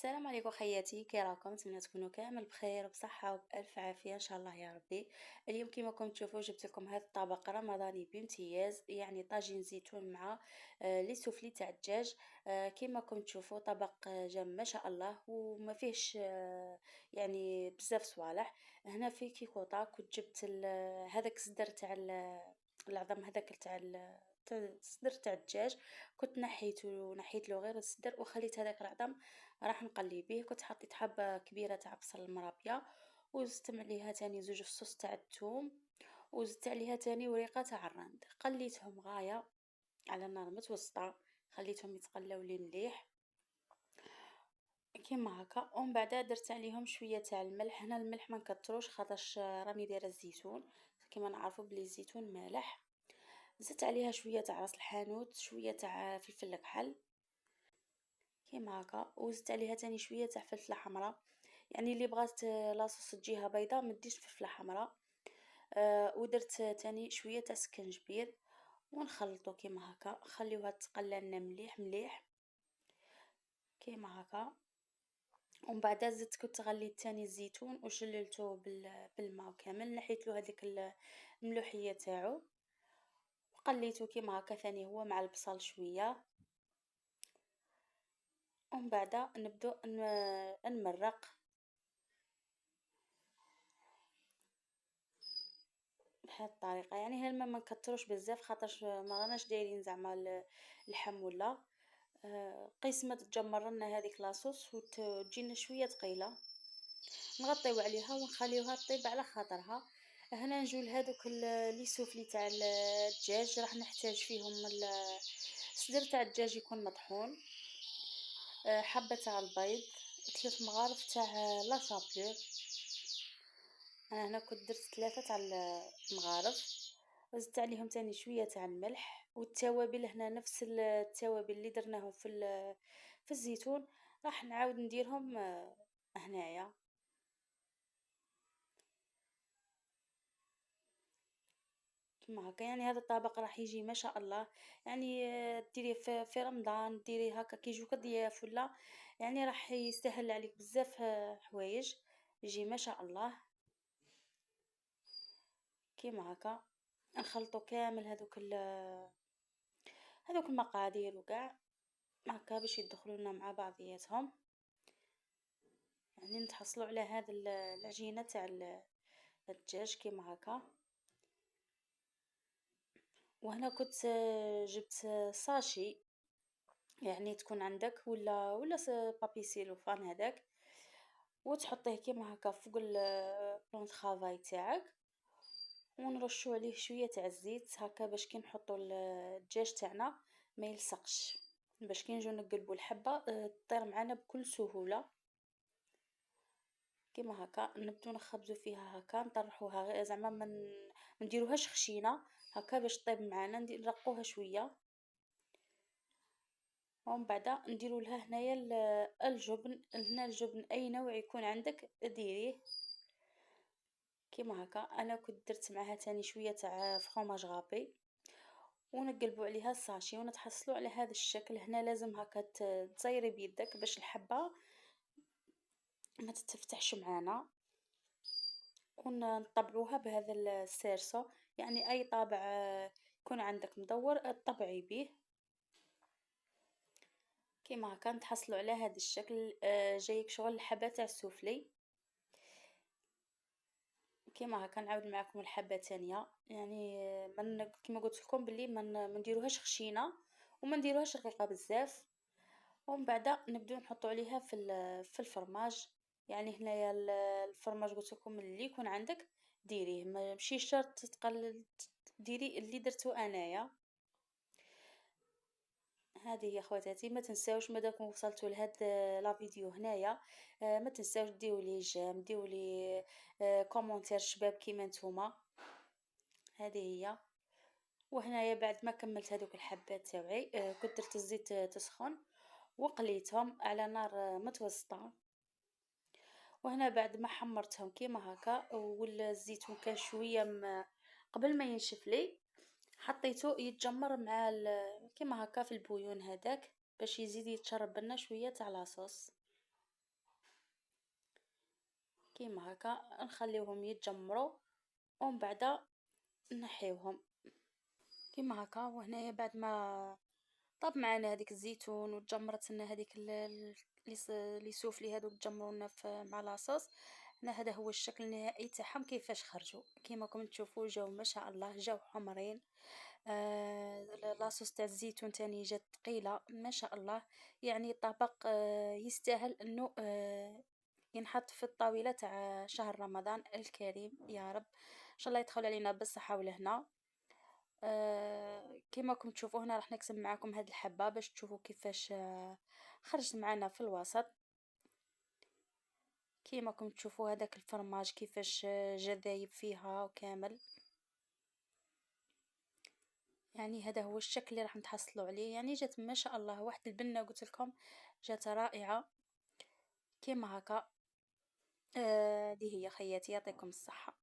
السلام عليكم خياتي، كي راكم؟ نتمنى تكونوا كامل بخير وبصحة وبألف عافية إن شاء الله يا ربي. اليوم كما راكم تشوفوا جبت لكم هذا الطبق رمضاني بامتياز، يعني طاجين زيتون مع لي سوفلي تاع الدجاج. كما راكم تشوفوا طبق جم ما شاء الله وما فيهش يعني بزاف صوالح. هنا في كيكوطا كنت جبت هذاك الصدر تاع العظم هذاك تاع الصدر تاع الدجاج. كنت نحيت له غير الصدر وخليت هذاك العظم راح نقلي بيه. كنت حطيت حبة كبيرة تاع بصل المرابية، وزدت عليها تاني زوج فصوص تاع الثوم، وزدت عليها تاني وريقة تاع الرند. قليتهم غاية على نار متوسطة، خليتهم يتقلاو لي مليح كيما هكا. ومن بعد درت عليهم شوية تاع الملح. هنا الملح ما نكتروش خاطرش راني دايره الزيتون، كيما نعرفوا بلي الزيتون مالح. زدت عليها شوية تاع راس الحانوت، شوية تاع فلفل كحل كيما هكا، وزدت عليها تاني شوية تاع فلفلة حمراء. يعني اللي بغات لاصوص تجيها بيضة ما ديش فلفلة حمراء. ودرت تاني شوية تاع سكنجبير ونخلطو كيما هكا، خليوها تقلى لنا مليح مليح كيما هكا. ومن بعد زدت كنت غليت تاني الزيتون وشللته بالماء كامل، نحيت له هذيك الملوحية تاعو وقليته كيما هكا ثاني هو مع البصل شوية. ومن بعد نبدو نمرق بهذه الطريقة. يعني هنا الماء ما نكتروش بزاف خاطرش ما راناش دايرين زعما اللحم ولا قيس ما تتجمر لنا هذيك لاصوص وتجينا شوية ثقيلة. نغطيو عليها ونخليوها طيب على خاطرها. هنا نجول هذوك لي سوفلي تاع الدجاج راح نحتاج فيهم الصدر تاع الدجاج يكون مطحون، حبة تاع البيض، 3 مغارف تاع لا شابلور. انا هنا كنت درت 3 تاع المغارف، وزدت عليهم تاني شوية تاع الملح والتوابل. هنا نفس التوابل اللي درناهم في الزيتون راح نعاود نديرهم هنايا كيما هكا. يعني هذا الطبق راح يجي ما شاء الله. يعني ديريه في رمضان، ديريه هكا كي يجوك ضياف ولا، يعني راح يسهل عليك بزاف حوايج، يجي ما شاء الله كيما هكا. نخلطو كامل هذوك المقادير وكاع هكا باش يدخلوا لنا مع بعضياتهم. يعني نتحصلوا على هذا العجينة تاع الدجاج كيما هكا. وهنا كنت جبت ساشي، يعني تكون عندك ولا بابي سيلوفان هذاك، وتحطيه كيما هكا فوق البلون طرافاي تاعك، ونرشوا عليه شويه تاع الزيت هكا باش كي نحطوا الدجاج تاعنا ما يلصقش، باش كي نجيو نقلبوا الحبه تطير معنا بكل سهوله كيما هكا. نبدو نخبزوا فيها هكا، نطرحوها غير زعما ما نديروهاش خشينه هكا باش طيب معنا، نرقوها شويه. ومن بعد نديرو لها هنايا الجبن. هنا الجبن اي نوع يكون عندك ديريه كيما هكا. انا كنت درت معها تاني شويه تاع فرomاج غابي، ونقلبوا عليها الساشي ونتحصلوا على هذا الشكل. هنا لازم هكا تصيري بيدك باش الحبه ما تتفتحش معانا، ونطبعوها بهذا السيرسو. يعني اي طابع يكون عندك مدور طبعي به كيما هكا. نتحصلوا على هذا الشكل جايك شغل الحبه تاع السوفلي كيما هكا. نعاود معكم الحبه تانية. يعني من كيما قلت لكم بلي ما نديروهاش خشينه وما نديروهاش رقيقه بزاف. ومن بعد نبداو نحطوا عليها في الفرماج. يعني هنايا الفرماج قلت لكم اللي يكون عندك ديريه، ماشي شرط تقلل، ديري اللي درتو انايا. هذه هي خواتاتي. ما تنساوش مادامكم وصلتوا لهاد لا فيديو هنايا ما تنساوش ديروا لي جيم، ديروا لي كومونتير شباب كيما نتوما. هذه هي. وهنايا بعد ما كملت هذوك الحبات تاوعي كنت درت الزيت تسخن وقليتهم على نار متوسطه. وهنا بعد ما حمرتهم كيما هكا والزيتون كان شويه قبل ما ينشف لي، حطيته يتجمر مع كيما هكا في البويون هذاك باش يزيد يتشرب لنا شويه تاع لاصوص. كيما هكا نخليوهم يتجمروا ومن بعد نحيوهم كيما هكا. وهنايا بعد ما طاب معانا هذيك الزيتون وتجمرت لنا هذيك لي سوفلي هذوك تجمرونا مع لاصوص. هنا هذا هو الشكل النهائي تاعهم كيفاش خرجوا. كيما راكم تشوفوا جاو ما شاء الله جاو حمرين. لاصوص تاع الزيتون تاني جات ثقيله ما شاء الله. يعني طبق يستاهل انه ينحط في الطاوله تاع شهر رمضان الكريم يا رب. ان شاء الله يدخل علينا بالصحه والهنا. كيما راكم تشوفوا هنا راح نقسم معاكم هاد الحبة باش تشوفوا كيفاش خرجت معنا في الوسط. كيما راكم تشوفوا هذاك الفرماج كيفاش جا ذايب فيها وكامل. يعني هذا هو الشكل اللي راح نتحصلوا عليه. يعني جات ما شاء الله واحد البنة قلت لكم جات رائعة كيما هكا. هذه هي خياتي يعطيكم الصحة.